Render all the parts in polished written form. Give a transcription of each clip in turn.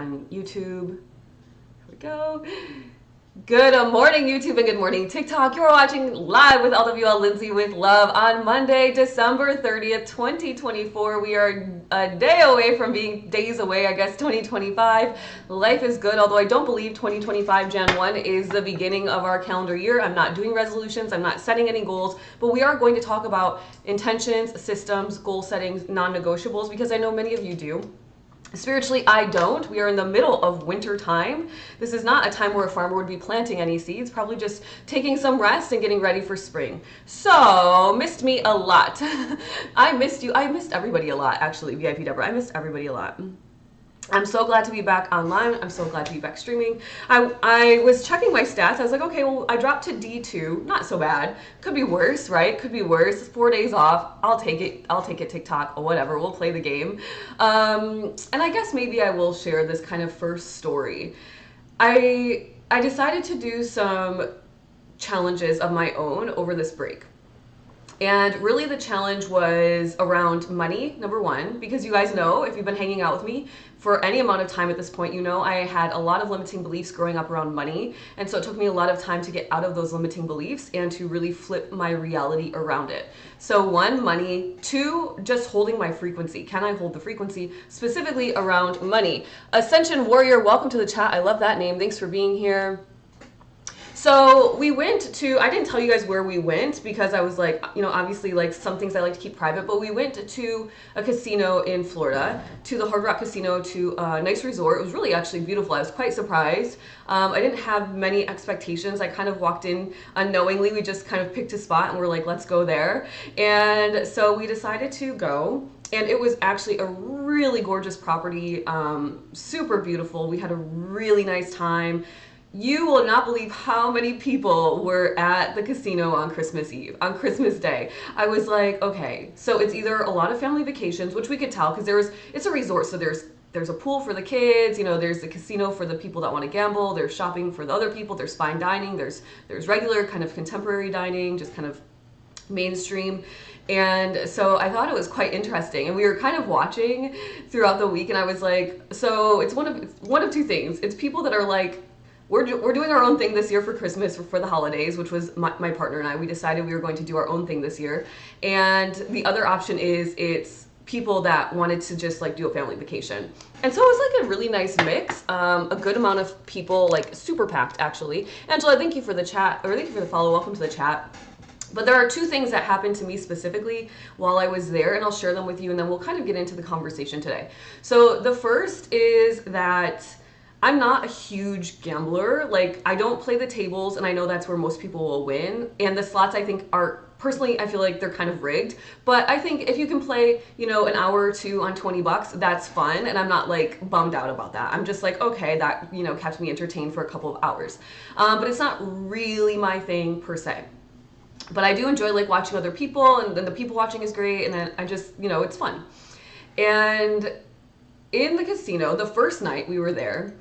on YouTube. Here we go. Good morning, YouTube, and good morning, TikTok. You're watching live with LWL Lindsay with Love on Monday, December 30th, 2024. We are a day away from being days away, I guess, 2025. Life is good, although I don't believe 2025 Jan 1 is the beginning of our calendar year. I'm not doing resolutions. I'm not setting any goals, but we are going to talk about intentions, systems, goal settings, non-negotiables, because I know many of you do. Spiritually, I don't. We are in the middle of winter time. This is not a time where a farmer would be planting any seeds, probably just taking some rest and getting ready for spring. So, missed me a lot. I missed you. I missed everybody a lot, actually, VIP Deborah. I missed everybody a lot. I'm so glad to be back online. I'm so glad to be back streaming. I was checking my stats. I was like, okay, well, I dropped to D2. Not so bad. Could be worse, right? Could be worse. 4 days off. I'll take it. I'll take it, TikTok or whatever. We'll play the game. And I guess maybe I will share this kind of first story. I decided to do some challenges of my own over this break. And really the challenge was around money, number one, because you guys know, if you've been hanging out with me for any amount of time at this point, you know I had a lot of limiting beliefs growing up around money. And so it took me a lot of time to get out of those limiting beliefs and to really flip my reality around it. So one, money. Two, just holding my frequency. Can I hold the frequency specifically around money? Ascension Warrior, welcome to the chat. I love that name. Thanks for being here. So we went to, I didn't tell you guys where we went because I was like, you know, obviously like some things I like to keep private, but we went to a casino in Florida, to the Hard Rock Casino, to a nice resort. It was really actually beautiful. I was quite surprised. I didn't have many expectations. I kind of walked in unknowingly. We just kind of picked a spot and we're like, let's go there. And so we decided to go. And it was actually a really gorgeous property, super beautiful. We had a really nice time. You will not believe how many people were at the casino on Christmas Eve, on Christmas Day. I was like, okay, so it's either a lot of family vacations, which we could tell because it's a resort, so there's a pool for the kids, you know, there's the casino for the people that want to gamble, there's shopping for the other people, there's fine dining, there's regular kind of contemporary dining, just kind of mainstream. And so I thought it was quite interesting, and we were kind of watching throughout the week, and I was like, so it's one of two things. It's people that are like, we're doing our own thing this year for Christmas, for the holidays, which was my partner and I. We decided we were going to do our own thing this year. And the other option is it's people that wanted to just like do a family vacation. And so it was like a really nice mix, a good amount of people, like super packed actually. Angela, thank you for the chat, or thank you for the follow. Welcome to the chat. But there are two things that happened to me specifically while I was there, and I'll share them with you, and then we'll kind of get into the conversation today. So the first is that I'm not a huge gambler. Like, I don't play the tables, and I know that's where most people will win. And the slots, I think, are, personally, I feel like they're kind of rigged. But I think if you can play, you know, an hour or two on 20 bucks, that's fun. And I'm not, like, bummed out about that. I'm just like, okay, that, you know, kept me entertained for a couple of hours. But it's not really my thing, per se. But I do enjoy, like, watching other people, and then the people watching is great. And then I just, you know, it's fun. And in the casino, the first night we were there,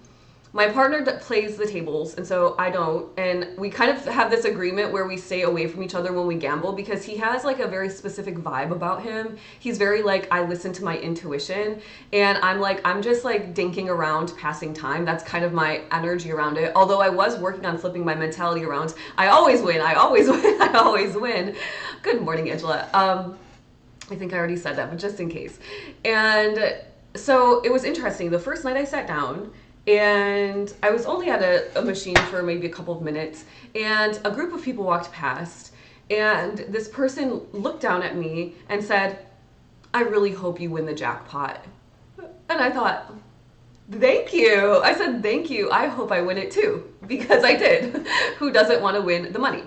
my partner plays the tables, and so I don't, and we kind of have this agreement where we stay away from each other when we gamble because he has like a very specific vibe about him. He's very like, I listen to my intuition, and I'm like, I'm just like dinking around passing time. That's kind of my energy around it. Although I was working on flipping my mentality around, I always win, I always win, I always win. Good morning, Angela. I think I already said that, but just in case. And so it was interesting. The first night I sat down, and I was only at a machine for maybe a couple of minutes, and a group of people walked past, and this person looked down at me and said, I really hope you win the jackpot. And I thought, thank you. I said, thank you. I hope I win it too, because I did. Who doesn't want to win the money?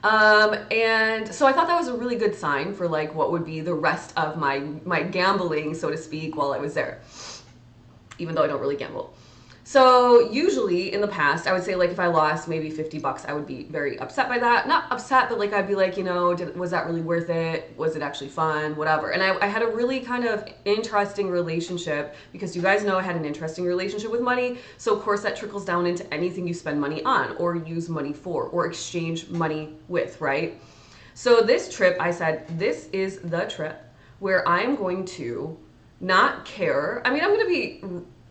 And so I thought that was a really good sign for like what would be the rest of my gambling, so to speak, while I was there, even though I don't really gamble. So usually in the past, I would say like if I lost maybe 50 bucks, I would be very upset by that. Not upset, but like I'd be like, you know, was that really worth it? Was it actually fun? Whatever. And I had a really kind of interesting relationship, because you guys know I had an interesting relationship with money. So of course that trickles down into anything you spend money on or use money for or exchange money with, right? So this trip, I said, this is the trip where I'm going to not care. I mean, I'm going to be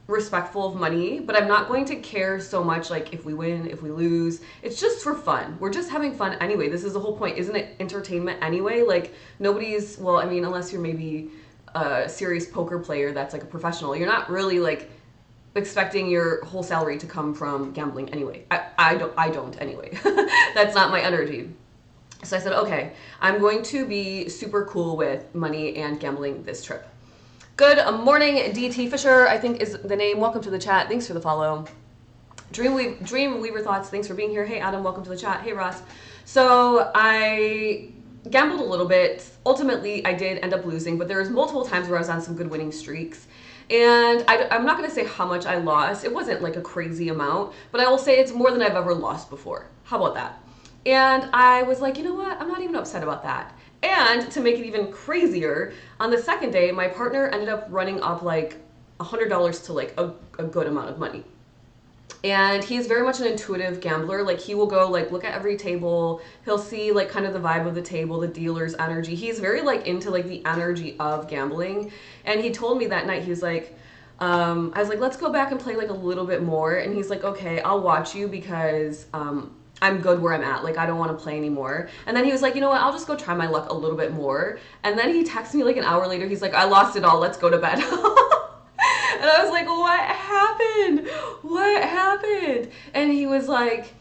respectful of money, but I'm not going to care so much like if we win, if we lose. It's just for fun. We're just having fun anyway. This is the whole point. Isn't it entertainment anyway? Like nobody's, well, I mean, unless you're maybe a serious poker player that's like a professional, you're not really like expecting your whole salary to come from gambling anyway. I don't anyway. That's not my energy. So I said, okay, I'm going to be super cool with money and gambling this trip. Good morning, DT Fisher, I think is the name. Welcome to the chat. Thanks for the follow. Dream Weaver Thoughts, thanks for being here. Hey, Adam, welcome to the chat. Hey, Ross. So I gambled a little bit. Ultimately, I did end up losing, but there was multiple times where I was on some good winning streaks. And I'm not going to say how much I lost. It wasn't like a crazy amount, but I will say it's more than I've ever lost before. How about that? And I was like, you know what? I'm not even upset about that. And to make it even crazier, on the second day, my partner ended up running up like $100 to like a good amount of money. And he's very much an intuitive gambler. Like he will go like look at every table. He'll see like kind of the vibe of the table, the dealer's energy. He's very like into like the energy of gambling. And he told me that night, he was like, I was like, let's go back and play like a little bit more. And he's like, okay, I'll watch you because I'm good where I'm at. Like, I don't want to play anymore. And then he was like, you know what? I'll just go try my luck a little bit more. And then he texted me like an hour later. He's like, I lost it all. Let's go to bed. And I was like, what happened? What happened? And he was like,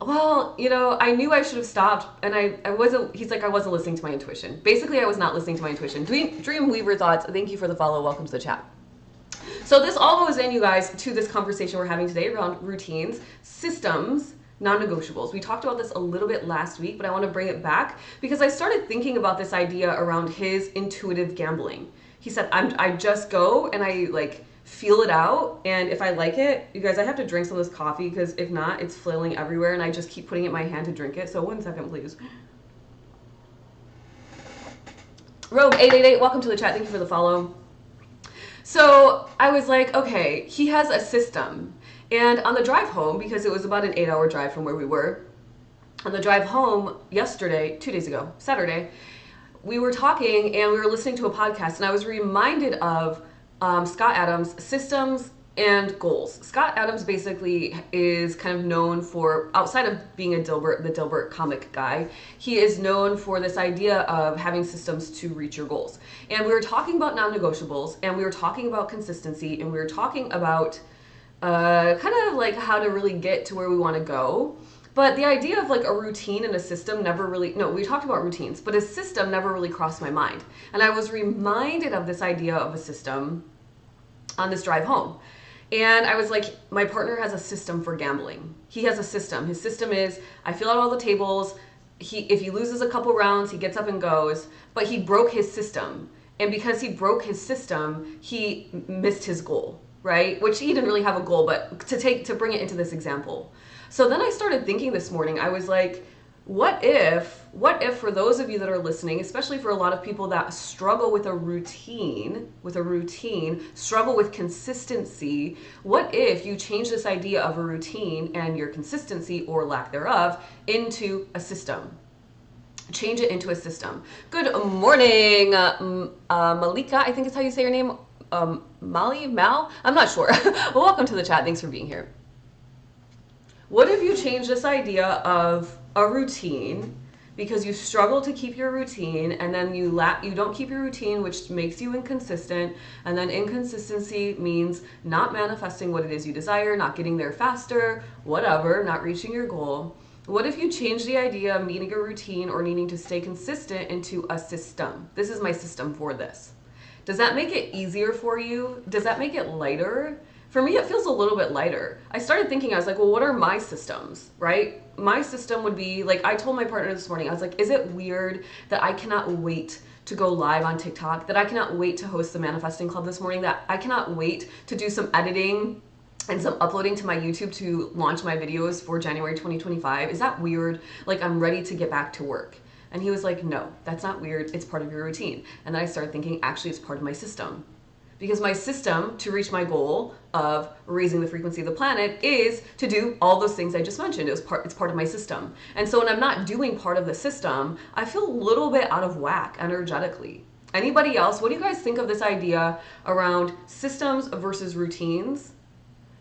well, you know, I knew I should have stopped. And I wasn't, he's like, I wasn't listening to my intuition. Basically, I was not listening to my intuition. Dream Weaver Thoughts. Thank you for the follow. Welcome to the chat. So this all goes in, you guys, to this conversation we're having today around routines, systems, non-negotiables. We talked about this a little bit last week, but I want to bring it back because I started thinking about this idea around his intuitive gambling. He said, I just go and I like feel it out. And if I like it, you guys, I have to drink some of this coffee because if not, it's flailing everywhere and I just keep putting it in my hand to drink it. So 1 second, please. Rogue888, welcome to the chat. Thank you for the follow. So I was like, okay, he has a system. And on the drive home, because it was about an 8-hour drive from where we were, on the drive home yesterday, 2 days ago, Saturday, we were talking and we were listening to a podcast and I was reminded of Scott Adams' systems and goals. Scott Adams basically is kind of known for, outside of being the Dilbert comic guy, he is known for this idea of having systems to reach your goals. And we were talking about non-negotiables and we were talking about consistency and we were talking about kind of like how to really get to where we want to go. But the idea of like a routine and a system never really, no, we talked about routines, but a system never really crossed my mind. And I was reminded of this idea of a system on this drive home. And I was like, my partner has a system for gambling. He has a system. His system is, I fill out all the tables. If he loses a couple rounds, he gets up and goes, but he broke his system. And because he broke his system, he missed his goal, right? Which he didn't really have a goal, but to bring it into this example. So then I started thinking this morning, I was like, what if for those of you that are listening, especially for a lot of people that struggle with a routine, struggle with consistency, what if you change this idea of a routine and your consistency or lack thereof into a system? Change it into a system. Good morning, Malika, I think is how you say your name. Mal? I'm not sure. Well, welcome to the chat. Thanks for being here. What if you change this idea of a routine because you struggle to keep your routine and then you don't keep your routine, which makes you inconsistent, and then inconsistency means not manifesting what it is you desire, not getting there faster, whatever, not reaching your goal. What if you change the idea of needing a routine or needing to stay consistent into a system? This is my system for this. Does that make it easier for you? Does that make it lighter? For me, it feels a little bit lighter. I started thinking, I was like, well, what are my systems, right? My system would be, like, I told my partner this morning, I was like, is it weird that I cannot wait to go live on TikTok, that I cannot wait to host the Manifesting Club this morning, that I cannot wait to do some editing and some uploading to my YouTube to launch my videos for January 2025? Is that weird? Like, I'm ready to get back to work. And he was like, no, that's not weird. It's part of your routine. And then I started thinking, actually, it's part of my system. Because my system to reach my goal of raising the frequency of the planet is to do all those things I just mentioned. It's part of my system. And so when I'm not doing part of the system, I feel a little bit out of whack energetically. Anybody else? What do you guys think of this idea around systems versus routines?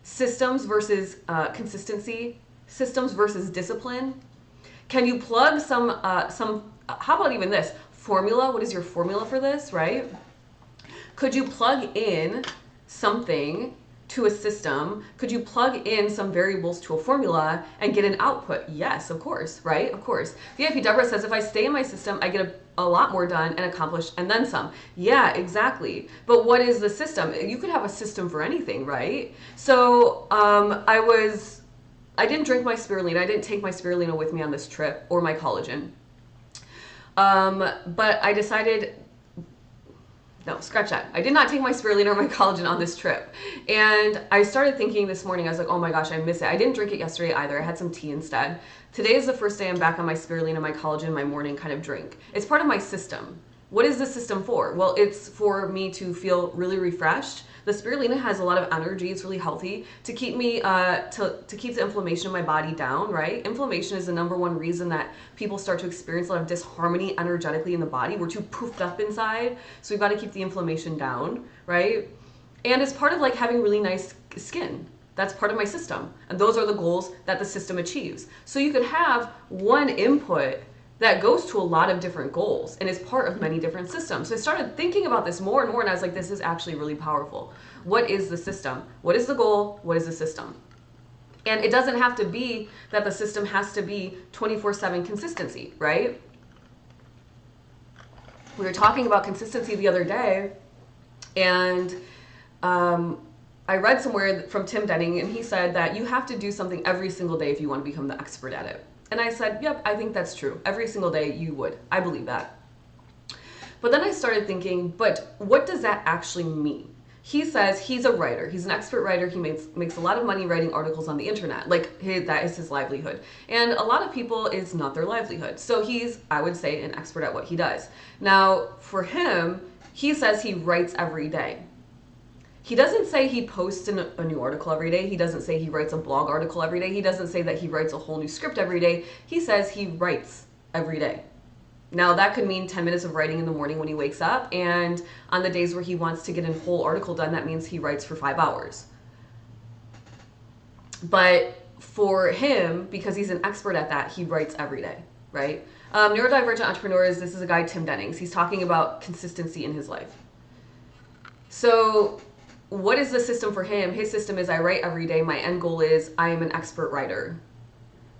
Systems versus consistency, systems versus discipline. Can you plug how about even this? Formula, what is your formula for this, right? Could you plug in something to a system? Could you plug in some variables to a formula and get an output? Yes, of course, right? Of course. VIP Deborah says, if I stay in my system, I get a lot more done and accomplished and then some. Yeah, exactly. But what is the system? You could have a system for anything, right? So I didn't drink my spirulina. I didn't take my spirulina with me on this trip or my collagen. But I decided, no, scratch that. I did not take my spirulina or my collagen on this trip. And I started thinking this morning, I was like, oh my gosh, I miss it. I didn't drink it yesterday either. I had some tea instead. Today is the first day I'm back on my spirulina, my collagen, my morning kind of drink. It's part of my system. What is the system for? Well, it's for me to feel really refreshed. The spirulina has a lot of energy. It's really healthy to keep me, to keep the inflammation in my body down, right? Inflammation is the #1 reason that people start to experience a lot of disharmony energetically in the body. We're too poofed up inside. So we've got to keep the inflammation down, right? And it's part of like having really nice skin. That's part of my system. And those are the goals that the system achieves. So you could have one input that goes to a lot of different goals and is part of many different systems. So I started thinking about this more and more, and I was like, this is actually really powerful. What is the system? What is the goal? What is the system? And it doesn't have to be that the system has to be 24/7 consistency, right? We were talking about consistency the other day, and I read somewhere from Tim Denning, and he said that you have to do something every single day if you want to become the expert at it. And I said, yep, I think that's true. Every single day you would. I believe that. But then I started thinking, but what does that actually mean? He says he's a writer. He's an expert writer. He makes a lot of money writing articles on the internet. Like that is his livelihood. And a lot of people, it's not their livelihood. So he's, I would say, an expert at what he does. Now, for him, he says he writes every day. He doesn't say he posts a new article every day. He doesn't say he writes a blog article every day. He doesn't say that he writes a whole new script every day. He says he writes every day. Now that could mean 10 minutes of writing in the morning when he wakes up, and on the days where he wants to get a whole article done, that means he writes for 5 hours. But for him, because he's an expert at that, he writes every day, right? Neurodivergent Entrepreneurs, this is a guy, Tim Dennings. He's talking about consistency in his life. So what is the system for him? His system is I write every day. My end goal is I am an expert writer.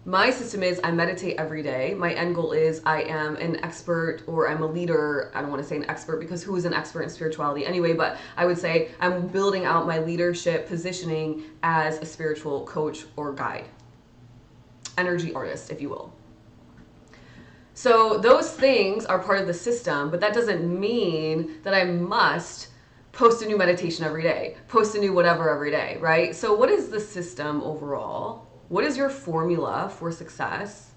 My system is I meditate every day. My end goal is I am an expert, or I'm a leader. I don't want to say an expert because who is an expert in spirituality anyway, but I would say I'm building out my leadership positioning as a spiritual coach or guide. Energy artist, if you will. So those things are part of the system, but that doesn't mean that I must post a new meditation every day, post a new whatever every day, right? So what is the system overall? What is your formula for success?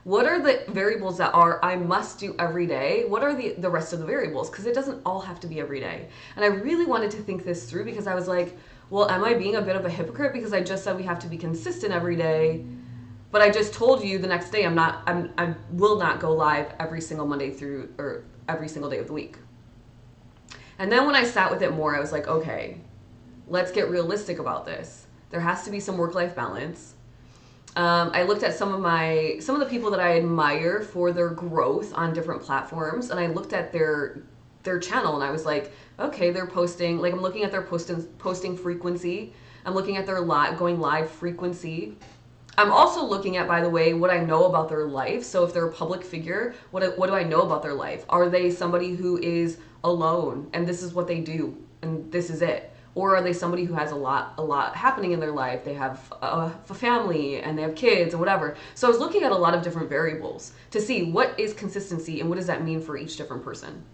What are the variables that are I must do every day? What are the rest of the variables? Because it doesn't all have to be every day. And I really wanted to think this through because I was like, well, am I being a bit of a hypocrite? Because I just said we have to be consistent every day, but I just told you the next day I will not go live every single Monday through, or every single day of the week. And then when I sat with it more, I was like, okay, let's get realistic about this. There has to be some work-life balance. I looked at some of the people that I admire for their growth on different platforms, and I looked at their channel, and I was like, okay, they're posting, like I'm looking at their posting frequency. I'm looking at their going live frequency. I'm also looking at, by the way, what I know about their life. So if they're a public figure, what do I know about their life? Are they somebody who is alone and this is what they do and this is it? Or are they somebody who has a lot happening in their life? They have a family and they have kids and whatever. So I was looking at a lot of different variables to see what is consistency and what does that mean for each different person.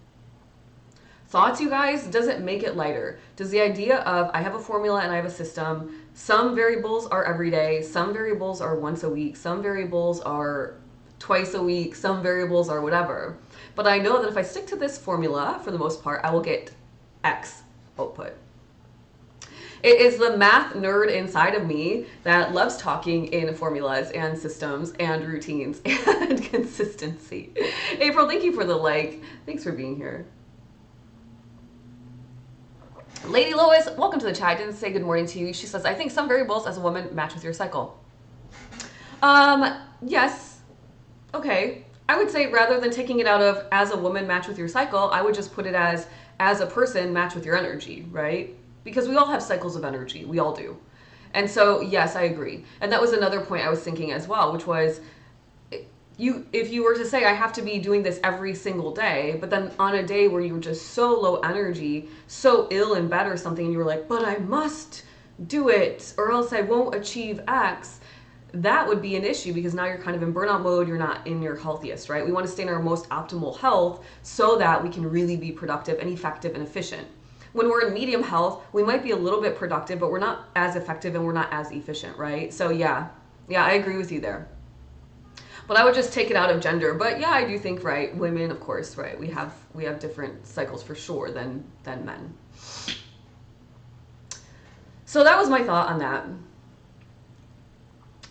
Thoughts, you guys? Does it make it lighter? Does the idea of I have a formula and I have a system, some variables are every day, some variables are once a week, some variables are twice a week, some variables are whatever. But I know that if I stick to this formula, for the most part, I will get X output. It is the math nerd inside of me that loves talking in formulas and systems and routines and consistency. April, thank you for the like. Thanks for being here. Lady Lois, welcome to the chat. I didn't say good morning to you. She says, I think some variables as a woman match with your cycle. Yes. Okay. I would say rather than taking it out of as a woman match with your cycle, I would just put it as a person match with your energy, right? Because we all have cycles of energy. We all do. And so, yes, I agree. And that was another point I was thinking as well, which was if you were to say I have to be doing this every single day, but then on a day where you were just so low energy, so ill in bed or something, and you were like, but I must do it or else I won't achieve X, that would be an issue because now you're kind of in burnout mode, you're not in your healthiest, right? We want to stay in our most optimal health so that we can really be productive and effective and efficient. When we're in medium health, we might be a little bit productive, but we're not as effective and we're not as efficient, right? So yeah, I agree with you there. But I would just take it out of gender. But yeah, I do think, right, women, of course, right, we have different cycles for sure than men. So that was my thought on that.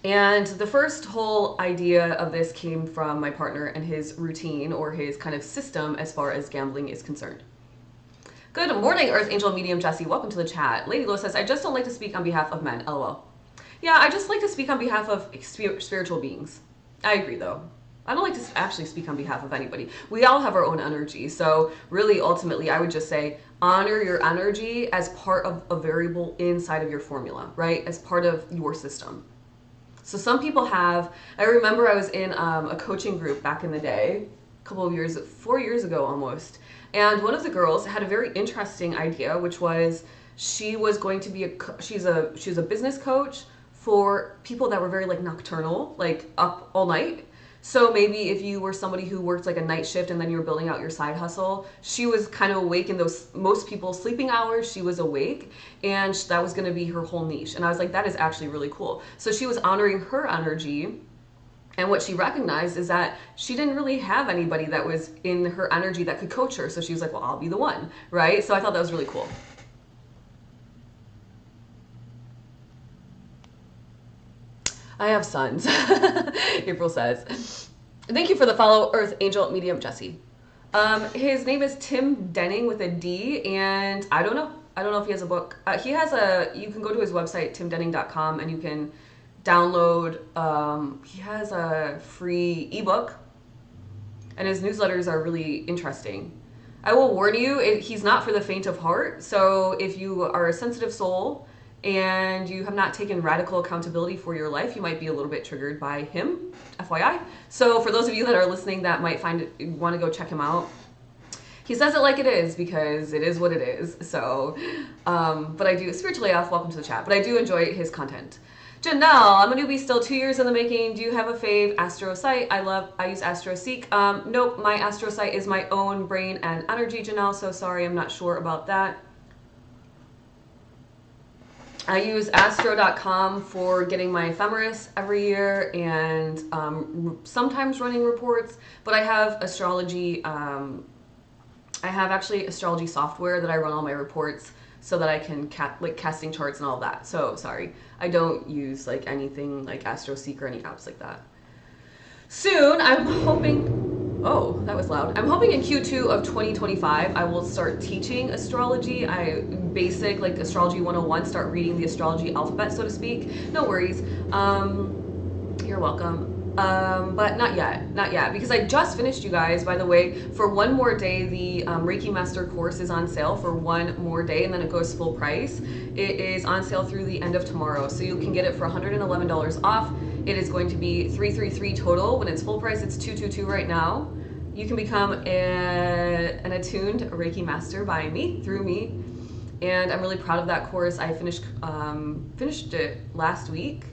And the first whole idea of this came from my partner and his routine or his kind of system as far as gambling is concerned. Good morning, Earth Angel Medium Jessie. Welcome to the chat. Lady Lo says, I just don't like to speak on behalf of men. LOL. Yeah, I just like to speak on behalf of spiritual beings. I agree, though. I don't like to actually speak on behalf of anybody. We all have our own energy. So really, ultimately, I would just say honor your energy as part of a variable inside of your formula, right? As part of your system. So some people have, I remember I was in a coaching group back in the day, a couple of years, 4 years ago almost. And one of the girls had a very interesting idea, which was she was going to be she's a business coach for people that were very like nocturnal, like up all night. So maybe if you were somebody who worked like a night shift and then you were building out your side hustle, she was kind of awake in those most people's sleeping hours. She was awake and that was going to be her whole niche. And I was like, that is actually really cool. So she was honoring her energy. And what she recognized is that she didn't really have anybody that was in her energy that could coach her. So she was like, well, I'll be the one, right? So I thought that was really cool. I have sons, April says. Thank you for the follow, Earth Angel Medium Jesse. His name is Tim Denning with a D, and I don't know if he has a book. You can go to his website, timdenning.com, and you can download, he has a free ebook, and his newsletters are really interesting. I will warn you, he's not for the faint of heart, so if you are a sensitive soul, and you have not taken radical accountability for your life, you might be a little bit triggered by him, FYI. So for those of you that are listening that might want to go check him out, he says it like it is because it is what it is. So, but I do, Spiritually Off, welcome to the chat, but I do enjoy his content. Janelle, I'm a newbie still 2 years in the making. Do you have a fave astro site? I use AstroSeek. Nope, my astro site is my own brain and energy, Janelle, so sorry, I'm not sure about that. I use astro.com for getting my ephemeris every year and sometimes running reports, but I have astrology, I have actually astrology software that I run all my reports so that I can like casting charts and all that. So sorry, I don't use like anything like AstroSeek or any apps like that. Soon, I'm hoping, oh, that was loud. I'm hoping in Q2 of 2025, I will start teaching astrology. Basic, like Astrology 101, start reading the astrology alphabet, so to speak. No worries. You're welcome. But not yet, because I just finished, you guys, by the way, for one more day, the Reiki Master course is on sale for one more day, and then it goes full price. It is on sale through the end of tomorrow, so you can get it for $111 off. It is going to be $333 total. When it's full price, it's $222 right now. You can become an attuned Reiki Master through me, and I'm really proud of that course. I finished it last week.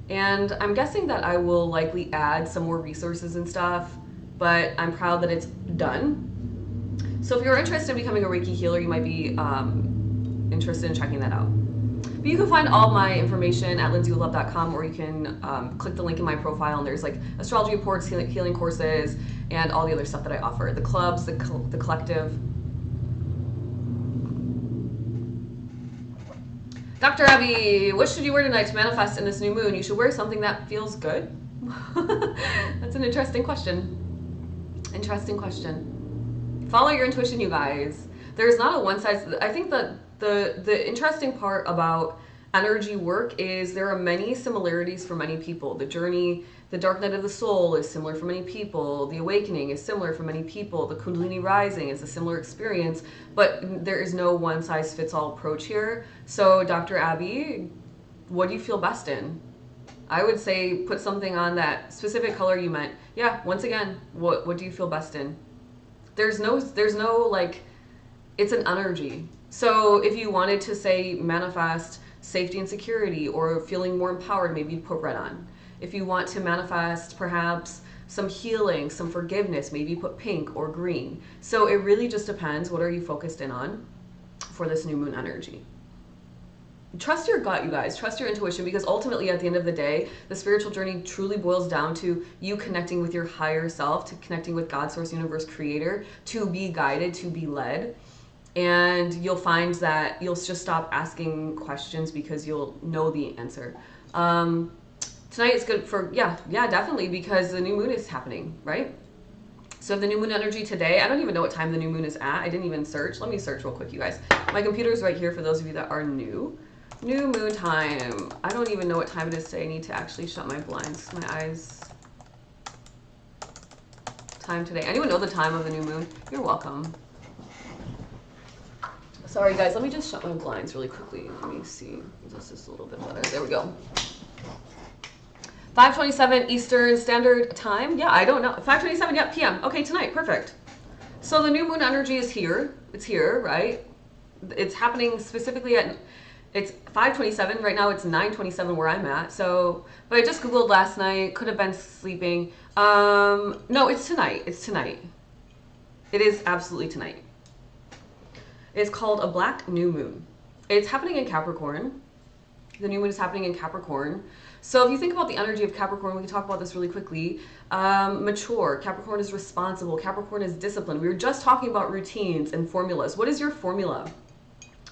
And I'm guessing that I will likely add some more resources and stuff, but I'm proud that it's done. So if you're interested in becoming a Reiki healer, you might be interested in checking that out. But you can find all my information at lindsaywithlove.com, or you can click the link in my profile, and there's like astrology reports, healing courses, and all the other stuff that I offer. The clubs, the collective. Dr. Abby, what should you wear tonight to manifest in this new moon? You should wear something that feels good. That's an interesting question. Interesting question. Follow your intuition, you guys. There's not a one size. I think that The interesting part about energy work is there are many similarities for many people. The journey, the dark night of the soul is similar for many people. The awakening is similar for many people. The Kundalini rising is a similar experience, but there is no one size fits all approach here. So Dr. Abby, what do you feel best in? I would say put something on that specific color you meant. Yeah, once again, what do you feel best in? There's no like, it's an energy. So if you wanted to say manifest safety and security or feeling more empowered, maybe you put red on. If you want to manifest perhaps some healing, some forgiveness, maybe you put pink or green. So it really just depends. What are you focused in on for this new moon energy? Trust your gut, you guys. Trust your intuition, because ultimately at the end of the day, the spiritual journey truly boils down to you connecting with your higher self, to connecting with God, source, universe, creator, to be guided, to be led. And you'll find that you'll just stop asking questions because you'll know the answer. Tonight is good for, yeah, definitely, because the new moon is happening, right? So the new moon energy today, I don't even know what time the new moon is at. I didn't even search. Let me search real quick, you guys. My computer's right here for those of you that are new. New moon time. I don't even know what time it is today. I need to actually shut my blinds, my eyes. Time today. Anyone know the time of the new moon? You're welcome. Sorry guys, let me just shut my blinds really quickly. Let me see. This is a little bit better. There we go. 5:27 Eastern Standard Time. Yeah, I don't know. 5:27, yeah, PM. Okay, tonight. Perfect. So the new moon energy is here. It's here, right? It's happening specifically at, it's 5:27. Right now it's 9:27 where I'm at. So, but I just Googled last night. Could have been sleeping. No, it's tonight. It's tonight. It is absolutely tonight. It's called a black new moon. It's happening in Capricorn. The new moon is happening in Capricorn. So if you think about the energy of Capricorn, we can talk about this really quickly. Mature. Capricorn is responsible. Capricorn is disciplined. We were just talking about routines and formulas. What is your formula?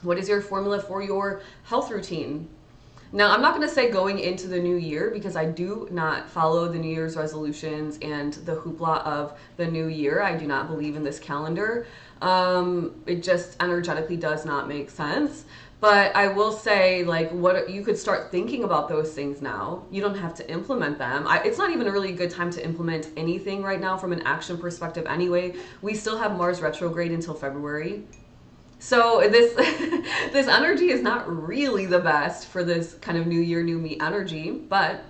What is your formula for your health routine? Now, I'm not going to say going into the new year, because I do not follow the New Year's resolutions and the hoopla of the new year. I do not believe in this calendar. It just energetically does not make sense. But I will say, like, what you could start thinking about those things now. You don't have to implement them. It's not even a really good time to implement anything right now from an action perspective anyway. We still have Mars retrograde until February. So this this energy is not really the best for this kind of new year, new me energy, but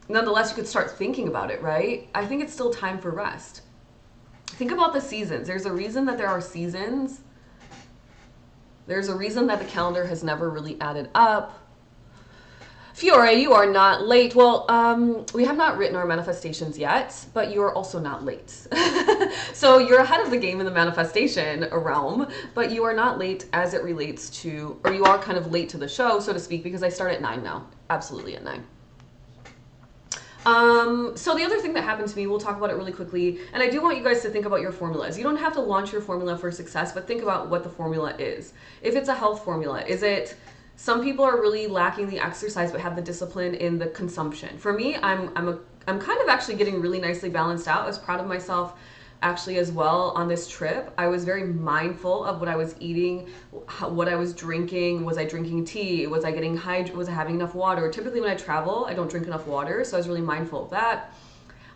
nonetheless, you could start thinking about it, right? I think it's still time for rest. Think about the seasons. There's a reason that there are seasons. There's a reason that the calendar has never really added up. Fiore, you are not late. Well, we have not written our manifestations yet, but you are also not late. So you're ahead of the game in the manifestation realm, but you are not late as it relates to, or you are kind of late to the show, so to speak, because I start at 9 now. Absolutely at 9. So the other thing that happened to me, we'll talk about it really quickly, and I do want you guys to think about your formulas. You don't have to launch your formula for success, but think about what the formula is. If it's a health formula, is it, some people are really lacking the exercise but have the discipline in the consumption. For me, I'm kind of actually getting really nicely balanced out. I was proud of myself actually as well on this trip. I was very mindful of what I was eating, what I was drinking. Was I drinking tea? Was I getting hydrated? Was I having enough water? Typically when I travel, I don't drink enough water, so I was really mindful of that.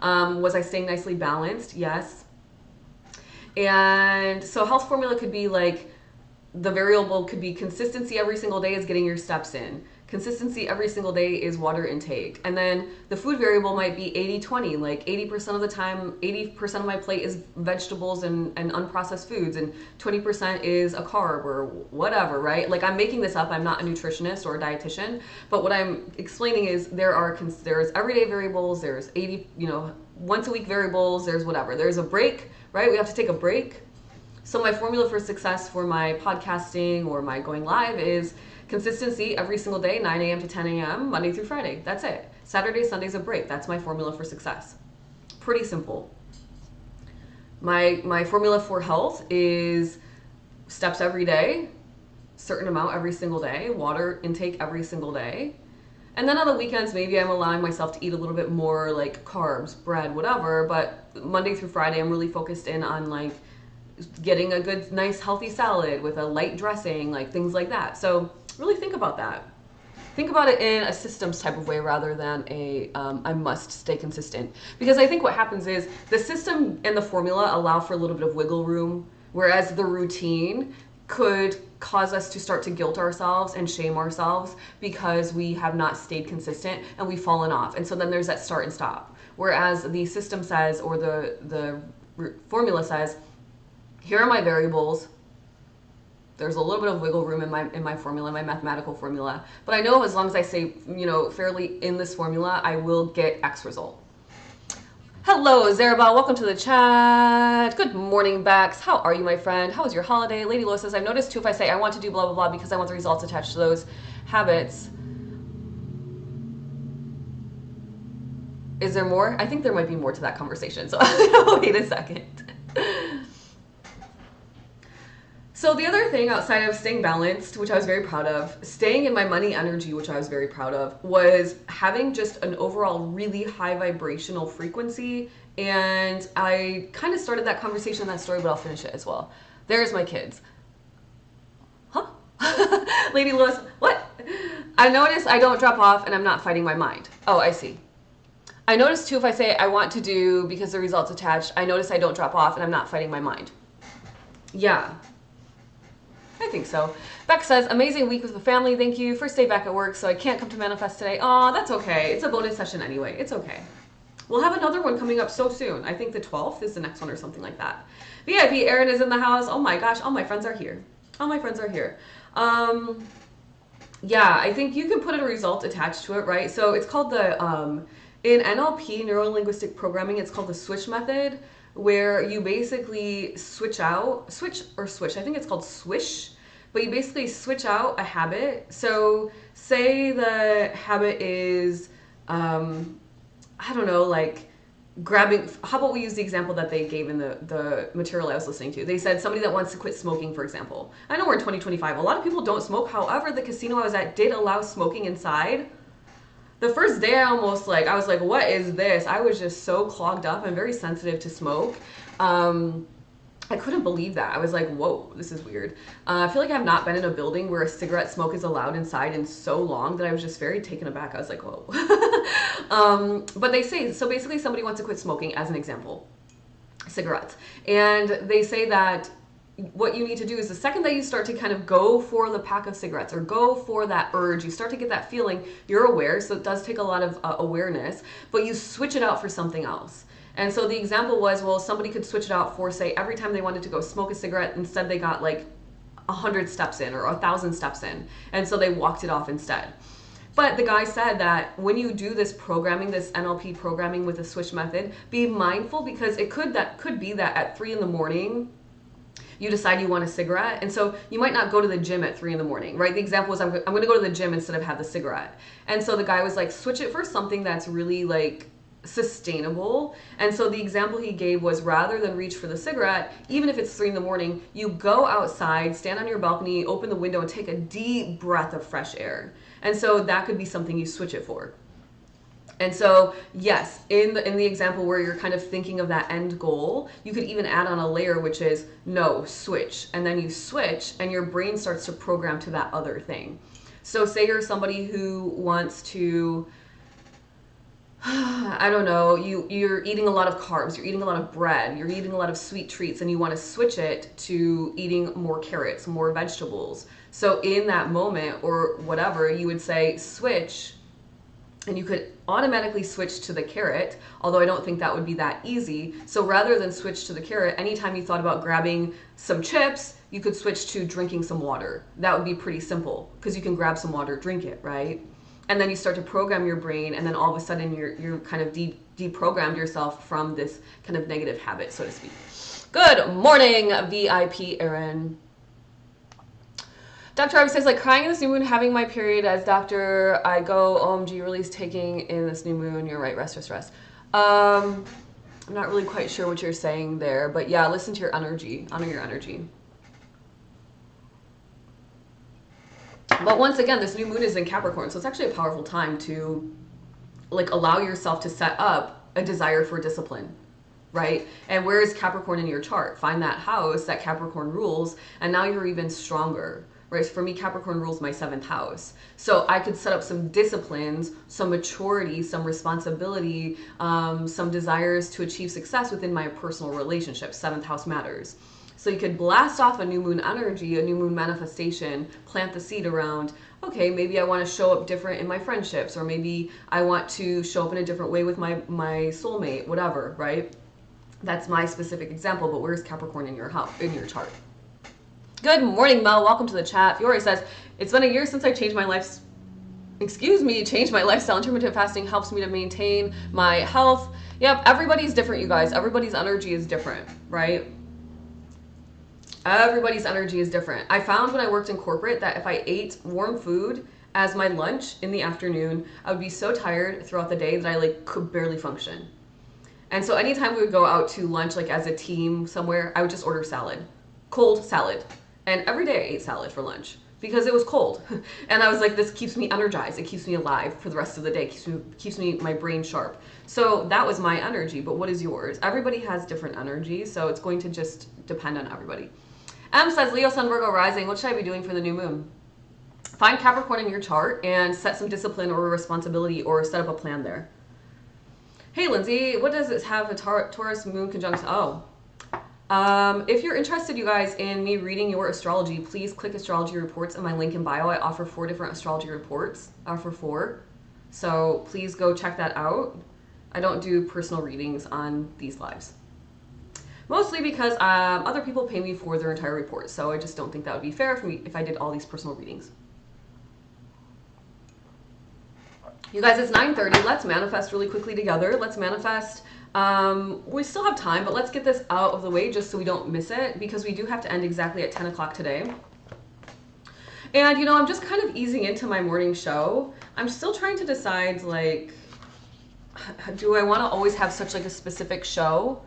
Was I staying nicely balanced? Yes. And so health formula could be like, the variable could be consistency every single day is getting your steps in. Consistency every single day is water intake. And then the food variable might be 80-20, like 80% of the time, 80% of my plate is vegetables and unprocessed foods, and 20% is a carb or whatever, right? Like, I'm making this up. I'm not a nutritionist or a dietitian, but what I'm explaining is there's everyday variables, there's 80, once a week variables, there's whatever. There's a break, right? We have to take a break. So my formula for success for my podcasting or my going live is consistency every single day, 9 a.m. to 10 a.m., Monday through Friday. That's it. Saturday, Sunday's a break. That's my formula for success. Pretty simple. My formula for health is steps every day, certain amount every single day, water intake every single day. And then on the weekends, maybe I'm allowing myself to eat a little bit more like carbs, bread, whatever. But Monday through Friday, I'm really focused in on like getting a good, nice, healthy salad with a light dressing, like things like that. So really think about that. Think about it in a systems type of way rather than a I must stay consistent. Because I think what happens is the system and the formula allow for a little bit of wiggle room, whereas the routine could cause us to start to guilt ourselves and shame ourselves because we have not stayed consistent and we've fallen off. And so then there's that start and stop. Whereas the system says, or the formula says, here are my variables. There's a little bit of wiggle room in my formula, my mathematical formula. But I know as long as I stay, fairly in this formula, I will get X result. Hello, Zarabel. Welcome to the chat. Good morning, Bex. How are you, my friend? How was your holiday? Lady Lois says, I've noticed too if I say I want to do blah, blah, blah because I want the results attached to those habits. Is there more? I think there might be more to that conversation. So wait a second. So the other thing outside of staying balanced, which I was very proud of, staying in my money energy, which I was very proud of, was having just an overall really high vibrational frequency. And I kind of started that conversation in that story, but I'll finish it as well. There's my kids. Huh? Lady Lewis, what? I notice I don't drop off and I'm not fighting my mind. Oh, I see. I notice too if I say I want to do because the results attached, I notice I don't drop off and I'm not fighting my mind. Yeah. I think so. Beck says, amazing week with the family. Thank you. First day back at work, so I can't come to manifest today. Aw, that's okay. It's a bonus session anyway. It's okay. We'll have another one coming up so soon. I think the 12th is the next one or something like that. VIP Erin is in the house. Oh my gosh, all my friends are here. All my friends are here. Yeah, I think you can put a result attached to it, right? So it's called the, in NLP, neuro-linguistic programming, it's called the switch method, where you basically switch, I think it's called swish, but you basically switch out a habit. So say the habit is, I don't know, like grabbing, how about we use the example that they gave in the material I was listening to. They said somebody that wants to quit smoking, for example. I know we're in 2025. A lot of people don't smoke. However, the casino I was at did allow smoking inside. The first day I was like, what is this? I was just so clogged up. I'm very sensitive to smoke. I couldn't believe that. I was like, whoa, this is weird. I feel like I've not been in a building where a cigarette smoke is allowed inside in so long that I was just very taken aback. I was like, whoa. But they say, so basically somebody wants to quit smoking, as an example, cigarettes. And they say that what you need to do is the second that you start to kind of go for the pack of cigarettes or go for that urge, you start to get that feeling, you're aware, so it does take a lot of awareness, but you switch it out for something else. And so the example was, well, somebody could switch it out for, say, every time they wanted to go smoke a cigarette, instead they got like 100 steps in or 1,000 steps in. And so they walked it off instead. But the guy said that when you do this programming, this NLP programming with the switch method, be mindful because it could be that at 3 in the morning, you decide you want a cigarette. And so you might not go to the gym at 3 in the morning, right? The example was, I'm going to go to the gym instead of have the cigarette. And so the guy was like, switch it for something that's really like sustainable. And so the example he gave was, rather than reach for the cigarette, even if it's 3 in the morning, you go outside, stand on your balcony, open the window and take a deep breath of fresh air. And so that could be something you switch it for. And so, yes, in the example where you're kind of thinking of that end goal, you could even add on a layer, which is no, switch. And then you switch and your brain starts to program to that other thing. So say you're somebody who wants to, I don't know, you're eating a lot of carbs, you're eating a lot of bread, you're eating a lot of sweet treats, and you want to switch it to eating more carrots, more vegetables. So in that moment or whatever, you would say switch, and you could automatically switch to the carrot, although I don't think that would be that easy. So rather than switch to the carrot, anytime you thought about grabbing some chips, you could switch to drinking some water. That would be pretty simple because you can grab some water, drink it, right? And then you start to program your brain, and then all of a sudden you're kind of deprogrammed yourself from this kind of negative habit, so to speak. Good morning, VIP Erin. Dr. Ives says, like crying in this new moon, having my period as doctor, I go, OMG, release taking in this new moon. You're right, rest, rest, rest. I'm not really quite sure what you're saying there, but yeah, listen to your energy, honor your energy. But once again, this new moon is in Capricorn, so it's actually a powerful time to like allow yourself to set up a desire for discipline, right? And where is Capricorn in your chart? Find that house that Capricorn rules, and now you're even stronger, right? So for me, Capricorn rules my 7th house. So I could set up some disciplines, some maturity, some responsibility, some desires to achieve success within my personal relationships. 7th house matters. So you could blast off a new moon energy, a new moon manifestation, plant the seed around, okay, maybe I want to show up different in my friendships, or maybe I want to show up in a different way with my soulmate, whatever, right? That's my specific example, but where's Capricorn in your house, in your chart? Good morning, Mel. Welcome to the chat. Fiore says, it's been a year since I changed my changed my lifestyle. Intermittent fasting helps me to maintain my health. Yep, everybody's different, you guys. Everybody's energy is different, right? Everybody's energy is different. I found when I worked in corporate that if I ate warm food as my lunch in the afternoon, I would be so tired throughout the day that I like could barely function. And so anytime we would go out to lunch, like as a team somewhere, I would just order salad, cold salad. And every day I ate salad for lunch because it was cold. And I was like, this keeps me energized. It keeps me alive for the rest of the day. Keeps me my brain sharp. So that was my energy. But what is yours? Everybody has different energy. So it's going to just depend on everybody. M says, Leo, Sun, Virgo, rising. What should I be doing for the new moon? Find Capricorn in your chart and set some discipline or responsibility or set up a plan there. Hey, Lindsay, what does it have a Taurus moon conjunction? Oh, if you're interested, you guys, in me reading your astrology, please click astrology reports in my link in bio. I offer 4 different astrology reports. I offer 4. So please go check that out. I don't do personal readings on these lives. Mostly because other people pay me for their entire report. So I just don't think that would be fair for me if I did all these personal readings. You guys, it's 9:30. Let's manifest really quickly together. Let's manifest. We still have time, but let's get this out of the way just so we don't miss it, because we do have to end exactly at 10 o'clock today. And, you know, I'm just kind of easing into my morning show. I'm still trying to decide, like, do I want to always have such like a specific show?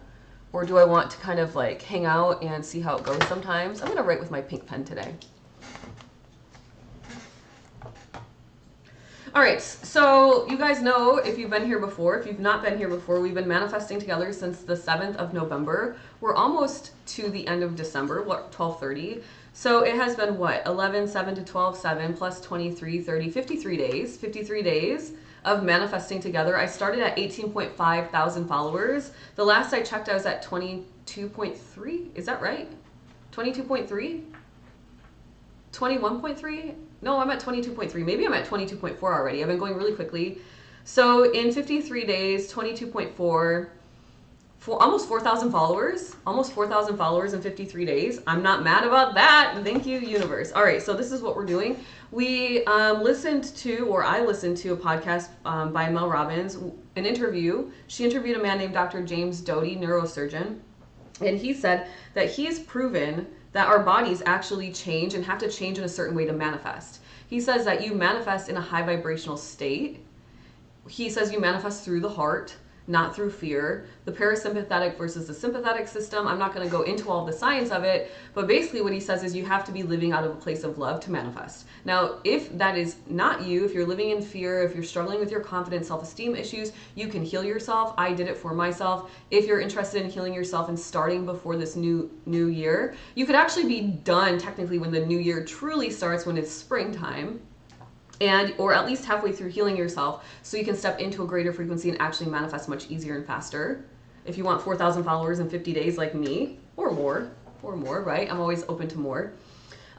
Or do I want to kind of like hang out and see how it goes sometimes? I'm going to write with my pink pen today. All right, so you guys know, if you've been here before, if you've not been here before, we've been manifesting together since the 7th of November. We're almost to the end of December, what, 12:30. So it has been what, 11, 7 to 12, 7 plus 23, 30, 53 days. 53 days of manifesting together. I started at 18.5 thousand followers. The last I checked, I was at 22.3. Is that right? 22.3? 21.3? No, I'm at 22.3. Maybe I'm at 22.4 already. I've been going really quickly. So in 53 days, 22.4, almost 4,000 followers. Almost 4,000 followers in 53 days. I'm not mad about that. Thank you, universe. All right, so this is what we're doing. We I listened to a podcast by Mel Robbins, an interview. She interviewed a man named Dr. James Doty, neurosurgeon. And he said that he's proven that our bodies actually change and have to change in a certain way to manifest. He says that you manifest in a high vibrational state. He says you manifest through the heart, not through fear. The parasympathetic versus the sympathetic system. I'm not going to go into all the science of it, but basically what he says is you have to be living out of a place of love to manifest. Now, if that is not you, if you're living in fear, if you're struggling with your confidence, self-esteem issues, you can heal yourself. I did it for myself. If you're interested in healing yourself and starting before this new year, you could actually be done technically when the new year truly starts, when it's springtime. Or at least halfway through healing yourself, so you can step into a greater frequency and actually manifest much easier and faster. If you want 4,000 followers in 50 days like me, or more, right? I'm always open to more.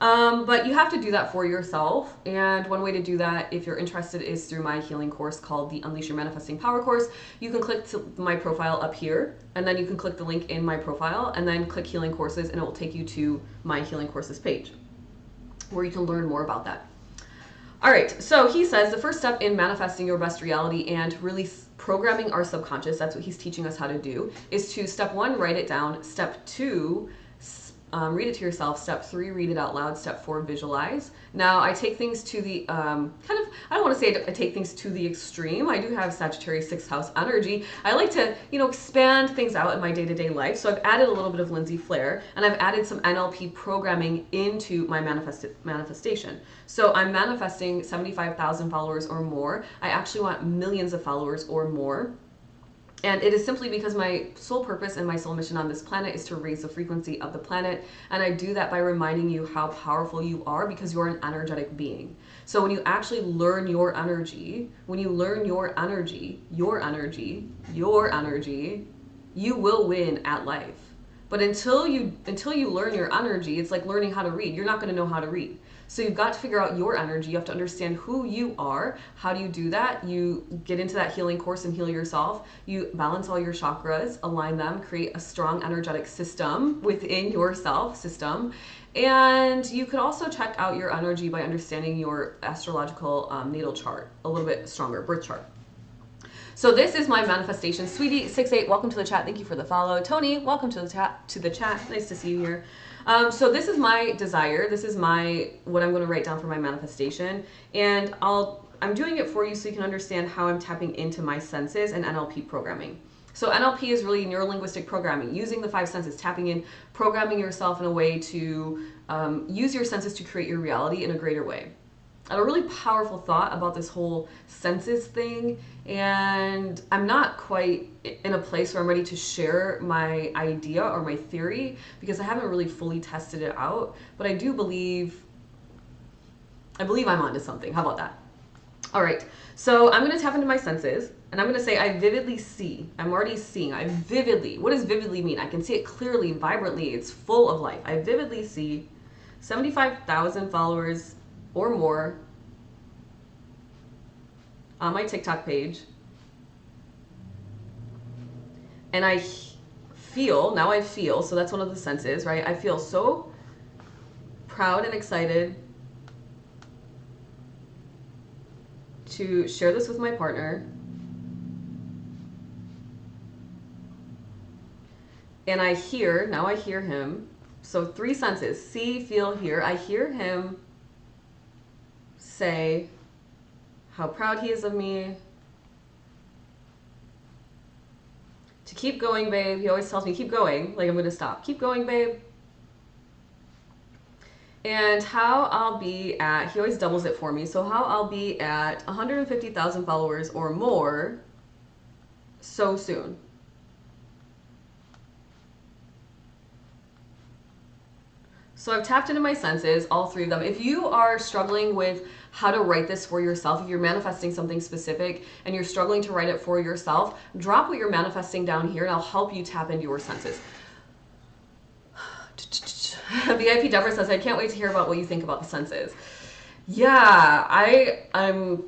But you have to do that for yourself. And one way to do that, if you're interested, is through my healing course called the Unleash Your Manifesting Power course. You can click to my profile up here, and then you can click the link in my profile, and then click healing courses, and it will take you to my healing courses page, where you can learn more about that. All right, so he says the first step in manifesting your best reality and really programming our subconscious, that's what he's teaching us how to do, is to step 1, write it down. Step 2, read it to yourself. Step 3, read it out loud. Step 4, visualize. Now, I take things to the I don't want to say I take things to the extreme. I do have Sagittarius 6th house energy. I like to, expand things out in my day-to-day life. So I've added a little bit of Lindsay flair, and I've added some NLP programming into my manifestation. So I'm manifesting 75,000 followers or more. I actually want millions of followers or more. And it is simply because my soul purpose and my soul mission on this planet is to raise the frequency of the planet. And I do that by reminding you how powerful you are, because you're an energetic being. So when you actually learn your energy, you will win at life. But until you learn your energy, it's like learning how to read. You're not going to know how to read. So you've got to figure out your energy. You have to understand who you are. How do you do that? You get into that healing course and heal yourself. You balance all your chakras, align them, create a strong energetic system within yourself And you could also check out your energy by understanding your astrological natal chart, a little bit stronger, birth chart. So this is my manifestation. Sweetie68, welcome to the chat. Thank you for the follow. Tony, welcome to the chat. Nice to see you here. So this is my desire. This is what I'm going to write down for my manifestation. And I'm doing it for you so you can understand how I'm tapping into my senses and NLP programming. So NLP is really neurolinguistic programming, using the 5 senses, tapping in, programming yourself in a way to use your senses to create your reality in a greater way. I had a really powerful thought about this whole senses thing, and I'm not quite in a place where I'm ready to share my idea or my theory because I haven't really fully tested it out, but I believe I'm onto something. How about that? All right, so I'm going to tap into my senses, and I'm going to say I vividly see. I'm already seeing. What does vividly mean? I can see it clearly, vibrantly. It's full of life. I vividly see 75,000 followers or more on my TikTok page. And I feel, so that's one of the senses, right? I feel so proud and excited to share this with my partner. And I hear him. So 3 senses, see, feel, hear. I hear him say how proud he is of me, to keep going, babe. He always tells me, keep going, like I'm going to stop. Keep going, babe. And how I'll be at, he always doubles it for me, so how I'll be at 150,000 followers or more so soon. So I've tapped into my senses, all 3 of them. If you are struggling with how to write this for yourself, if you're manifesting something specific and you're struggling to write it for yourself, drop what you're manifesting down here and I'll help you tap into your senses. VIP Deborah says, I can't wait to hear about what you think about the senses. Yeah, I'm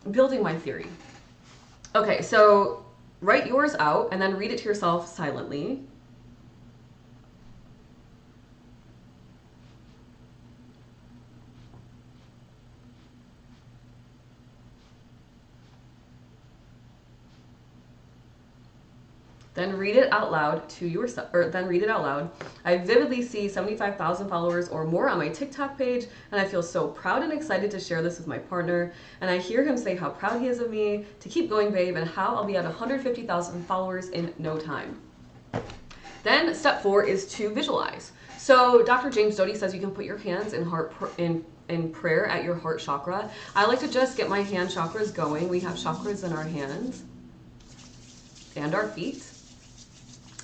building my theory. Okay, so write yours out and then read it to yourself silently. Then read it out loud to yourself, or then read it out loud. I vividly see 75,000 followers or more on my TikTok page, and I feel so proud and excited to share this with my partner. And I hear him say how proud he is of me, to keep going, babe, and how I'll be at 150,000 followers in no time. Then step 4 is to visualize. So Dr. James Doty says you can put your hands in prayer at your heart chakra. I like to just get my hand chakras going. We have chakras in our hands and our feet.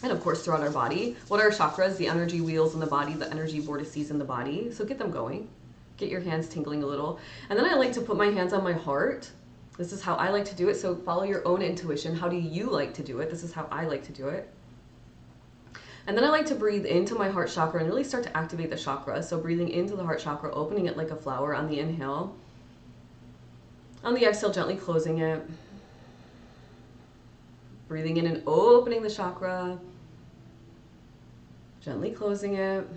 And of course throughout our body. What are chakras? The energy wheels in the body, the energy vortices in the body. So get them going. Get your hands tingling a little. And then I like to put my hands on my heart. This is how I like to do it. So follow your own intuition. How do you like to do it? This is how I like to do it. And then I like to breathe into my heart chakra and really start to activate the chakra. So breathing into the heart chakra, opening it like a flower on the inhale. On the exhale, gently closing it. Breathing in and opening the chakra. Gently closing it.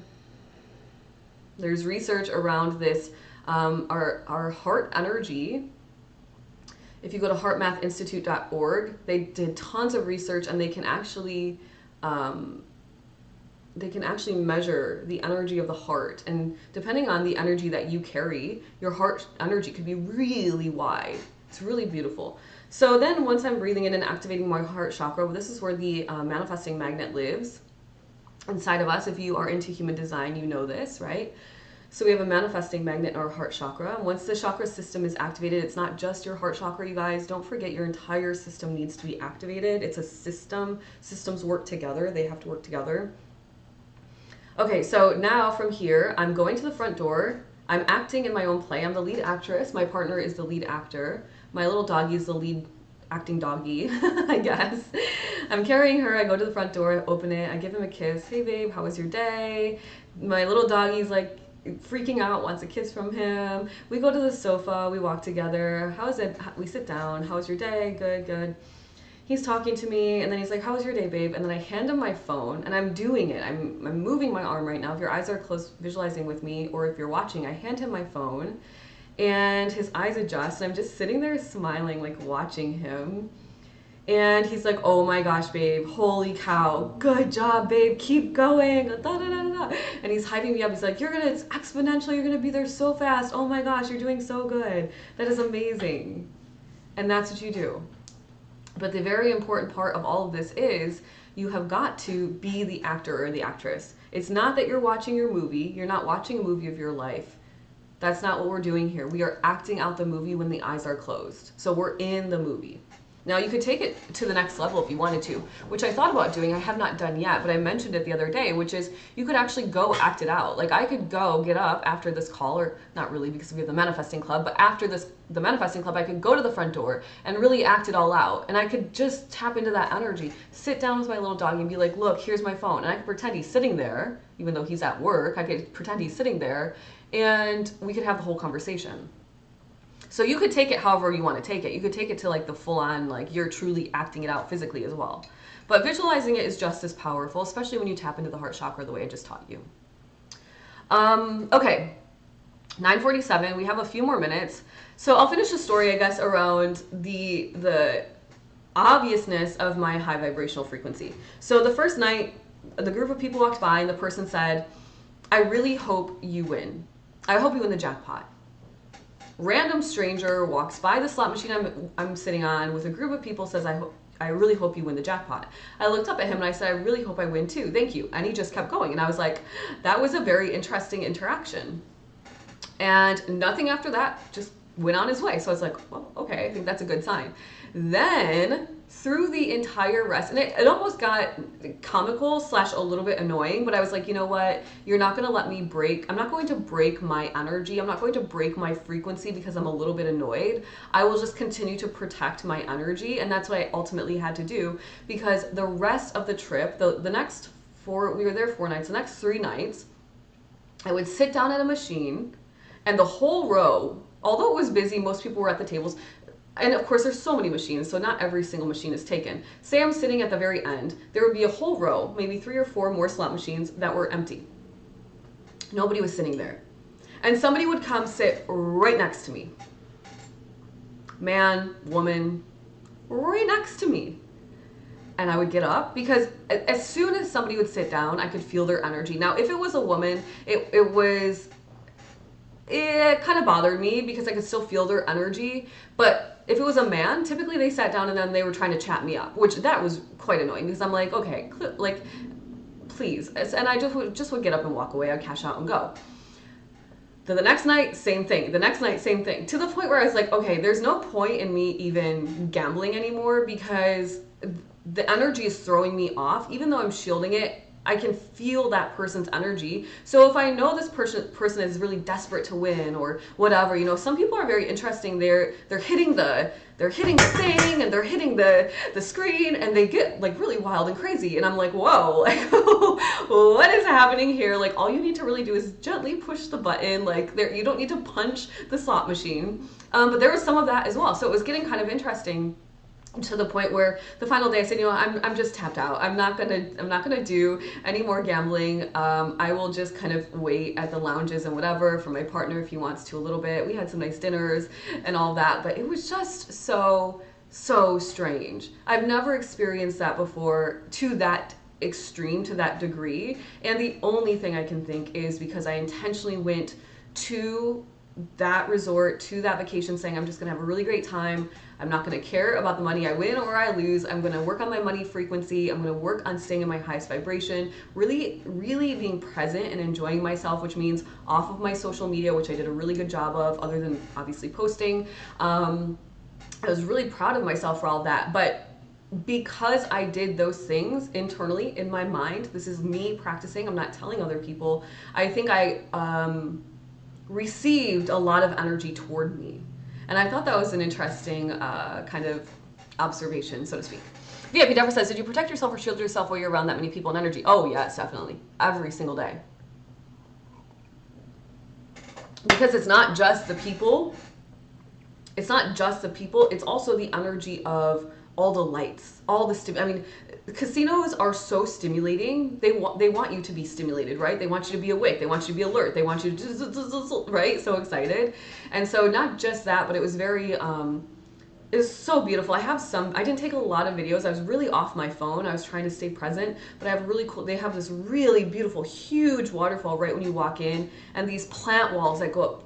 There's research around this, our heart energy. If you go to heartmathinstitute.org, they did tons of research and they can actually they can actually measure the energy of the heart, and depending on the energy that you carry, your heart energy could be really wide. It's really beautiful. So then once I'm breathing in and activating my heart chakra, this is where the manifesting magnet lives inside of us. If you are into human design, you know this, right? So we have a manifesting magnet in our heart chakra. And once the chakra system is activated, it's not just your heart chakra, you guys. Don't forget, your entire system needs to be activated. It's a system. Systems work together. They have to work together. Okay, so now from here, I'm going to the front door. I'm acting in my own play. I'm the lead actress. My partner is the lead actor. My little doggy is the lead acting doggy, I guess. I'm carrying her. I go to the front door, I open it, I give him a kiss. Hey babe, how was your day? My little doggy's like freaking out, wants a kiss from him. We go to the sofa, we walk together. How is it? We sit down. How was your day? Good, good. He's talking to me, and then he's like, how was your day, babe? And then I hand him my phone, and I'm doing it. I'm moving my arm right now. If your eyes are closed, visualizing with me, or if you're watching, I hand him my phone, and his eyes adjust, and I'm just sitting there smiling, like watching him. And he's like, oh my gosh, babe, holy cow, good job, babe, keep going, da, da, da, da. And he's hyping me up. He's like, it's exponential, you're gonna be there so fast. Oh my gosh, you're doing so good. That is amazing. And that's what you do. But the very important part of all of this is you have got to be the actor or the actress. It's not that you're watching your movie. You're not watching a movie of your life. That's not what we're doing here. We are acting out the movie when the eyes are closed. So we're in the movie. Now you could take it to the next level if you wanted to, which I thought about doing. I have not done yet, but I mentioned it the other day, which is you could actually go act it out. Like I could go get up after this call, or not really because we have the manifesting club, but after the manifesting club, I could go to the front door and really act it all out. And I could just tap into that energy, sit down with my little doggy and be like, look, here's my phone. And I could pretend he's sitting there, even though he's at work. I could pretend he's sitting there and we could have the whole conversation. So you could take it however you want to take it. You could take it to like the full on, like you're truly acting it out physically as well. But visualizing it is just as powerful, especially when you tap into the heart chakra the way I just taught you. Okay, 9:47, we have a few more minutes. So I'll finish the story, I guess, around the obviousness of my high vibrational frequency. So the first night, the group of people walked by and the person said, I really hope you win. I hope you win the jackpot. Random stranger walks by the slot machine I'm sitting on with a group of people, says, I really hope you win the jackpot. I looked up at him and I said, I really hope I win too. Thank you. And he just kept going. And I was like, that was a very interesting interaction. And nothing after that, just went on his way. So I was like, well, okay, I think that's a good sign. Then through the entire rest, and it almost got comical / a little bit annoying, but I was like, you know what? You're not going to let me break. I'm not going to break my energy. I'm not going to break my frequency because I'm a little bit annoyed. I will just continue to protect my energy. And that's what I ultimately had to do, because the rest of the trip, the next we were there 4 nights, the next 3 nights, I would sit down at a machine and the whole row, although it was busy, most people were at the tables. And of course, there's so many machines, so not every single machine is taken. Say I'm sitting at the very end, there would be a whole row, maybe 3 or 4 more slot machines that were empty. Nobody was sitting there. And somebody would come sit right next to me. Man, woman, right next to me. And I would get up, because as soon as somebody would sit down, I could feel their energy. Now, if it was a woman, it kind of bothered me because I could still feel their energy. But if it was a man, typically they sat down and then they were trying to chat me up, which that was quite annoying, because I'm like, okay, like, please. And I just would get up and walk away. I'd cash out and go. Then the next night, same thing. The next night, same thing. To the point where I was like, okay, there's no point in me even gambling anymore, because the energy is throwing me off. Even though I'm shielding it, I can feel that person's energy. So if I know this person is really desperate to win or whatever, you know, some people are very interesting. They're hitting the thing and they're hitting the screen, and they get like really wild and crazy. And I'm like, whoa, like, what is happening here? Like, all you need to really do is gently push the button. Like, you don't need to punch the slot machine. But there was some of that as well. So it was getting kind of interesting, to the point where the final day I said, you know, I'm just tapped out. I'm not gonna do any more gambling. I will just kind of wait at the lounges and whatever for my partner if he wants to a little bit. We had some nice dinners and all that, but it was just so strange. I've never experienced that before to that extreme to that degree. And the only thing I can think is because I intentionally went to that resort, to that vacation, saying I'm just gonna have a really great time. I'm not gonna care about the money I win or I lose. I'm gonna work on my money frequency. I'm gonna work on staying in my highest vibration, really, really being present and enjoying myself, which means off of my social media, which I did a really good job of, other than obviously posting. I was really proud of myself for all that. But because I did those things internally in my mind, this is me practicing, I'm not telling other people, I think I received a lot of energy toward me. And I thought that was an interesting kind of observation, so to speak. VIP Deborah says, did you protect yourself or shield yourself while you're around that many people and energy? Oh yes, definitely. Every single day. Because it's not just the people. It's not just the people. It's also the energy of all the lights, all the I mean, casinos are so stimulating. They want you to be stimulated, right? They want you to be awake. They want you to be alert. They want you to, right? So excited. And so not just that, but it was very, it was so beautiful. I didn't take a lot of videos. I was really off my phone. I was trying to stay present, but I have really cool, they have this really beautiful, huge waterfall right when you walk in, and these plant walls that go up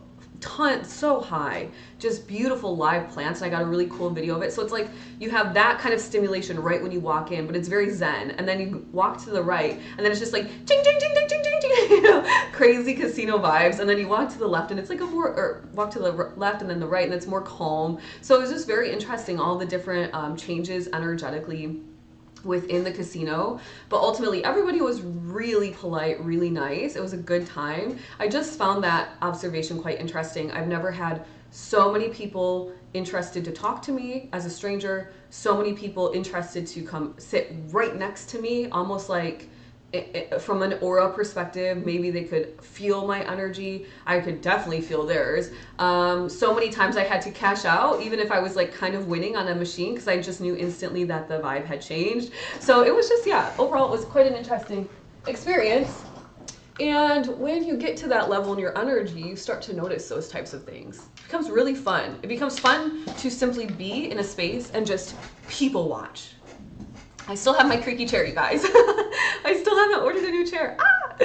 so high, just beautiful live plants, and I got a really cool video of it. So it's like you have that kind of stimulation right when you walk in, but it's very zen. And then you walk to the right, and then it's just like ching ching ching ching ching ching ching, you know, crazy casino vibes. And then you walk to the left, and it's like walk to the left and then the right, and it's more calm. So it was just very interesting, all the different changes energetically within the casino. But ultimately everybody was really polite, really nice. It was a good time. I just found that observation quite interesting. I've never had so many people interested to talk to me as a stranger, so many people interested to come sit right next to me, almost like from an aura perspective, maybe they could feel my energy. I could definitely feel theirs. So many times I had to cash out, even if I was like kind of winning on a machine, because I just knew instantly that the vibe had changed. So it was just, yeah, overall it was quite an interesting experience. And when you get to that level in your energy, you start to notice those types of things. It becomes really fun. It becomes fun to simply be in a space and just people watch. I still have my creaky chair, you guys. I still haven't ordered a new chair. Ah!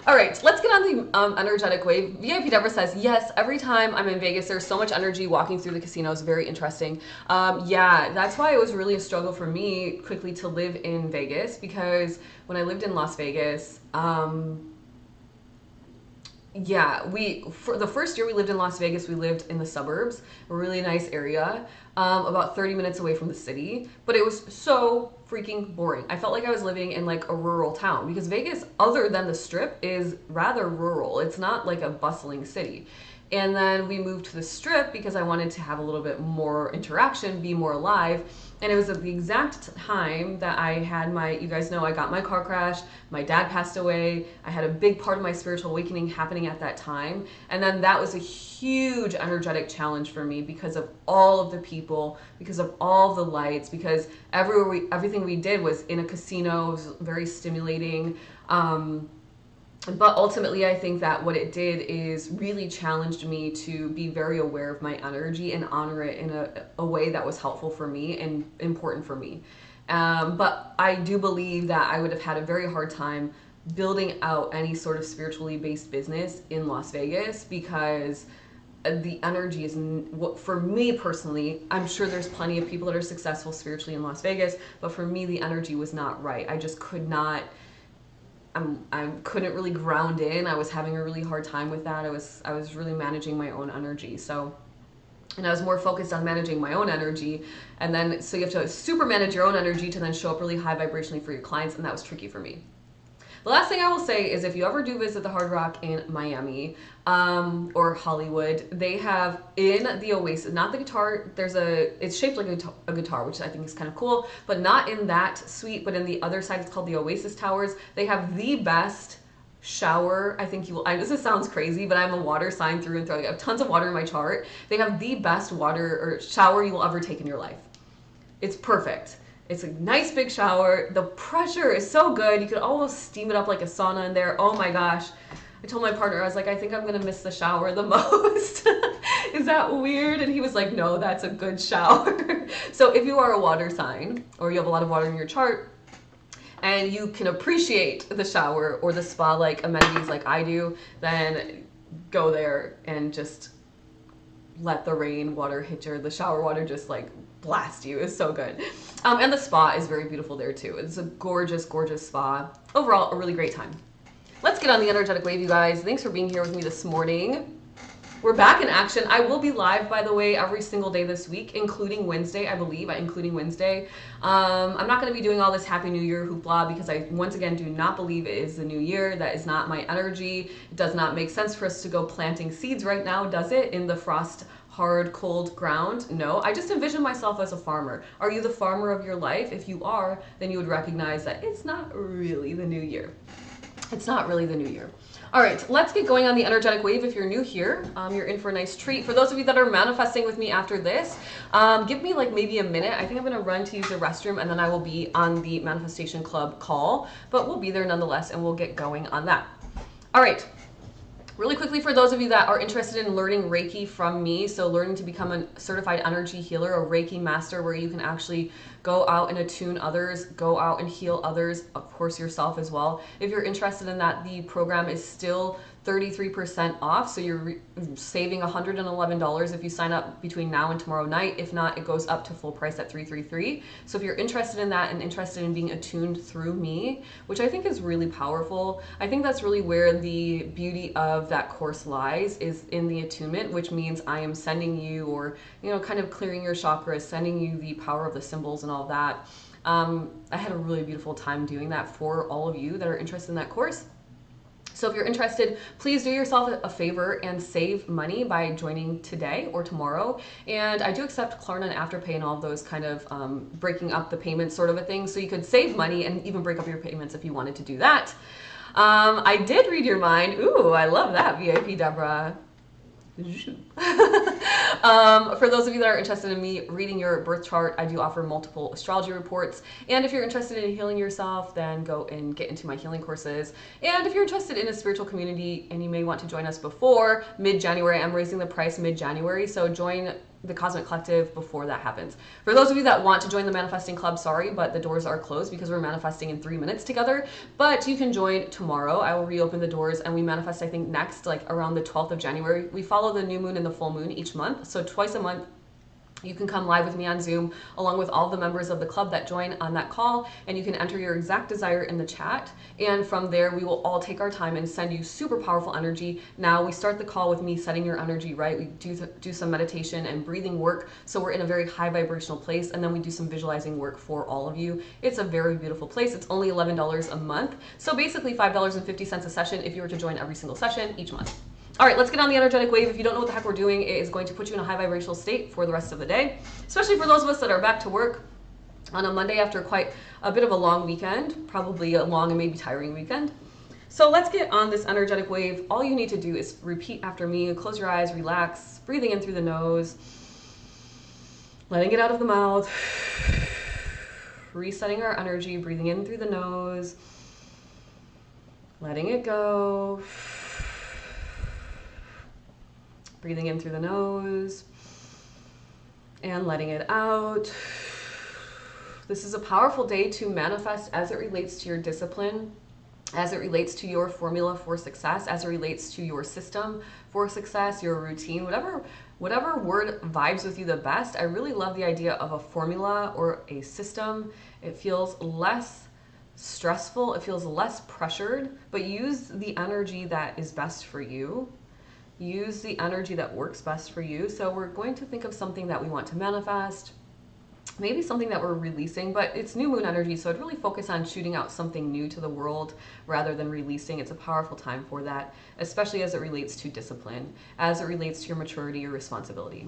All right, let's get on the energetic wave. VIP Deborah says, yes, every time I'm in Vegas, there's so much energy walking through the casinos. Very interesting. Yeah, that's why it was really a struggle for me quickly to live in Vegas, because when I lived in Las Vegas, yeah, for the first year we lived in Las Vegas, we lived in the suburbs, a really nice area, about 30 minutes away from the city, but it was so freaking boring. I felt like I was living in like a rural town, because Vegas, other than the Strip, is rather rural. It's not like a bustling city. And then we moved to the Strip because I wanted to have a little bit more interaction, be more alive. And it was at the exact time that I had you guys know, I got my car crash, my dad passed away, I had a big part of my spiritual awakening happening at that time. And then that was a huge energetic challenge for me because of all of the people, because of all the lights, because everything we did was in a casino. It was very stimulating. But ultimately, I think that what it did is really challenged me to be very aware of my energy and honor it in a way that was helpful for me and important for me. But I do believe that I would have had a very hard time building out any sort of spiritually based business in Las Vegas, because the energy is, for me personally, I'm sure there's plenty of people that are successful spiritually in Las Vegas, but for me, the energy was not right. I just could not. I couldn't really ground in. I was having a really hard time with that. I was really managing my own energy. So, and I was more focused on managing my own energy. And then, so you have to super manage your own energy to then show up really high vibrationally for your clients. And that was tricky for me. The last thing I will say is, if you ever do visit the Hard Rock in Miami or Hollywood, they have in the Oasis, not the guitar, it's shaped like a guitar, which I think is kind of cool, but not in that suite, but in the other side, it's called the Oasis Towers. They have the best shower. I think this sounds crazy, but I'm a water sign through and through. I have tons of water in my chart. They have the best water or shower you will ever take in your life. It's perfect. It's a nice big shower. The pressure is so good. You could almost steam it up like a sauna in there. Oh my gosh. I told my partner, I was like, I think I'm going to miss the shower the most. Is that weird? And he was like, no, that's a good shower. So if you are a water sign or you have a lot of water in your chart, and you can appreciate the shower or the spa like amenities like I do, then go there and just let the rain water hit the shower water just like blast you. It's so good. And the spa is very beautiful there too. It's a gorgeous, gorgeous spa. Overall, a really great time. Let's get on the energetic wave, you guys. Thanks for being here with me this morning. We're back in action. I will be live, by the way, every single day this week, including Wednesday, I believe, including Wednesday. I'm not going to be doing all this Happy New Year hoopla because I, once again, do not believe it is the new year. That is not my energy. It does not make sense for us to go planting seeds right now, does it? In the frost, hard, cold ground? No, I just envision myself as a farmer. Are you the farmer of your life? If you are, then you would recognize that it's not really the new year. It's not really the new year. All right, let's get going on the energetic wave. If you're new here, you're in for a nice treat. For those of you that are manifesting with me after this, give me like maybe a minute. I think I'm gonna run to use the restroom and then I will be on the Manifestation Club call, but we'll be there nonetheless and we'll get going on that. All right. Really quickly, for those of you that are interested in learning Reiki from me, so learning to become a certified energy healer, a Reiki master, where you can actually go out and attune others, go out and heal others, of course yourself as well. If you're interested in that, the program is still 33% off, so you're saving $111 if you sign up between now and tomorrow night. If not, it goes up to full price at $333. So if you're interested in that and interested in being attuned through me, which I think is really powerful, I think that's really where the beauty of that course lies, is in the attunement, which means I am sending you, or kind of clearing your chakras, sending you the power of the symbols and all that. I had a really beautiful time doing that for all of you that are interested in that course. So if you're interested, please do yourself a favor and save money by joining today or tomorrow. And I do accept Klarna and Afterpay and all of those kind of breaking up the payments sort of a thing. So you could save money and even break up your payments if you wanted to do that. I did read your mind. Ooh, I love that, VIP Deborah. For those of you that are interested in me reading your birth chart, I do offer multiple astrology reports. And if you're interested in healing yourself, then go and get into my healing courses. And if you're interested in a spiritual community and you may want to join us before mid-January, I'm raising the price mid-January, so join the Cosmic Collective before that happens. For those of you that want to join the Manifesting Club, sorry, but the doors are closed because we're manifesting in 3 minutes together. But you can join tomorrow. I will reopen the doors and we manifest, I think, next, like around the 12th of January. We follow the new moon and the full moon each month. So twice a month, you can come live with me on Zoom along with all the members of the club that join on that call, and you can enter your exact desire in the chat. And from there, we will all take our time and send you super powerful energy. Now we start the call with me setting your energy right. We do some meditation and breathing work, so we're in a very high vibrational place, and then we do some visualizing work for all of you. It's a very beautiful place. It's only $11 a month, so basically $5.50 a session if you were to join every single session each month. All right, let's get on the energetic wave. If you don't know what the heck we're doing, it is going to put you in a high vibrational state for the rest of the day, especially for those of us that are back to work on a Monday after quite a bit of a long weekend, probably a long and maybe tiring weekend. So let's get on this energetic wave. All you need to do is repeat after me. Close your eyes, relax, breathing in through the nose, letting it out of the mouth, resetting our energy, breathing in through the nose, letting it go. Breathing in through the nose and letting it out. This is a powerful day to manifest as it relates to your discipline, as it relates to your formula for success, as it relates to your system for success, your routine, whatever word vibes with you the best. I really love the idea of a formula or a system. It feels less stressful, it feels less pressured, but use the energy that is best for you. Use the energy that works best for you. So we're going to think of something that we want to manifest, maybe something that we're releasing, but it's new moon energy, so I'd really focus on shooting out something new to the world rather than releasing. It's a powerful time for that, especially as it relates to discipline, as it relates to your maturity or responsibility.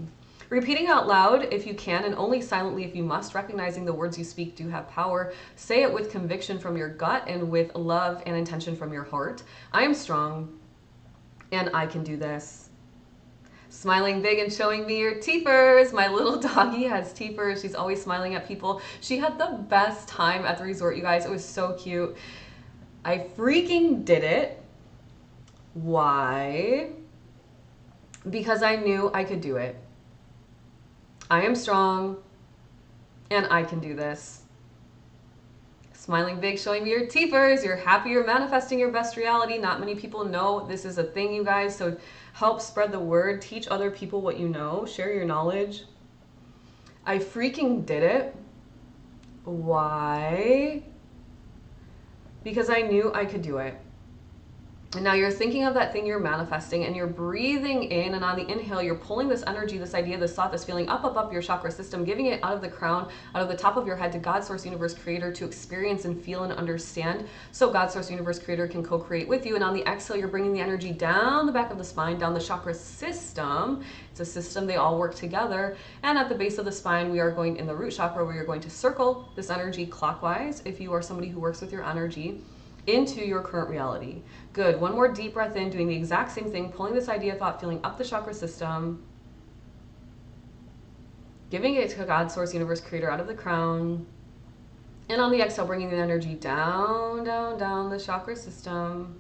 Repeating out loud if you can, and only silently if you must, recognizing the words you speak do have power. Say it with conviction from your gut and with love and intention from your heart. I am strong, and I can do this. Smiling big and showing me your teethers. My little doggy has teethers. She's always smiling at people. She had the best time at the resort, you guys. It was so cute. I freaking did it. Why? Because I knew I could do it. I am strong, and I can do this. Smiling big, showing me your teethers. You're happy, you're manifesting your best reality. Not many people know this is a thing, you guys. So help spread the word. Teach other people what you know. Share your knowledge. I freaking did it. Why? Because I knew I could do it. And now you're thinking of that thing you're manifesting, and you're breathing in, and on the inhale, you're pulling this energy, this idea, this thought, this feeling up your chakra system, giving it out of the crown, out of the top of your head to God, Source, Universe, Creator to experience and feel and understand, so God, Source, Universe, Creator can co-create with you. And on the exhale, you're bringing the energy down the back of the spine, down the chakra system. It's a system, they all work together. And at the base of the spine, we are going in the root chakra, where you're going to circle this energy clockwise, if you are somebody who works with your energy, into your current reality. Good. One more deep breath in, doing the exact same thing, pulling this idea, thought, feeling up the chakra system, giving it to God, Source, Universe, Creator out of the crown. And on the exhale, bringing the energy down, down, down the chakra system,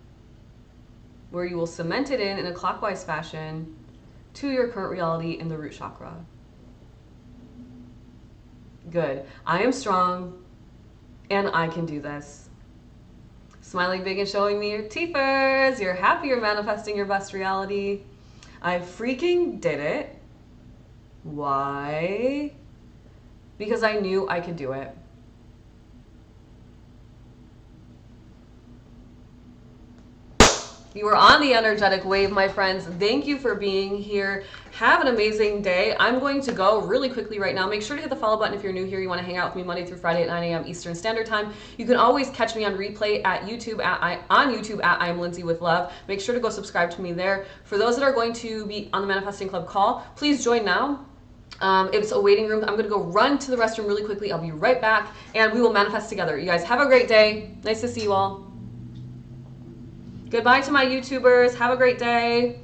where you will cement it in a clockwise fashion to your current reality in the root chakra. Good. I am strong and I can do this. Smiling big and showing me your teethers. You're happy, you're manifesting your best reality. I freaking did it. Why? Because I knew I could do it. You are on the energetic wave, my friends. Thank you for being here. Have an amazing day. I'm going to go really quickly right now. Make sure to hit the follow button if you're new here. You want to hang out with me Monday through Friday at 9 a.m. Eastern Standard Time. You can always catch me on replay at YouTube on YouTube at I am Lindsay with Love. Make sure to go subscribe to me there. For those that are going to be on the Manifesting Club call, please join now. It's a waiting room. I'm going to go run to the restroom really quickly. I'll be right back, and we will manifest together. You guys have a great day. Nice to see you all. Goodbye to my YouTubers. Have a great day.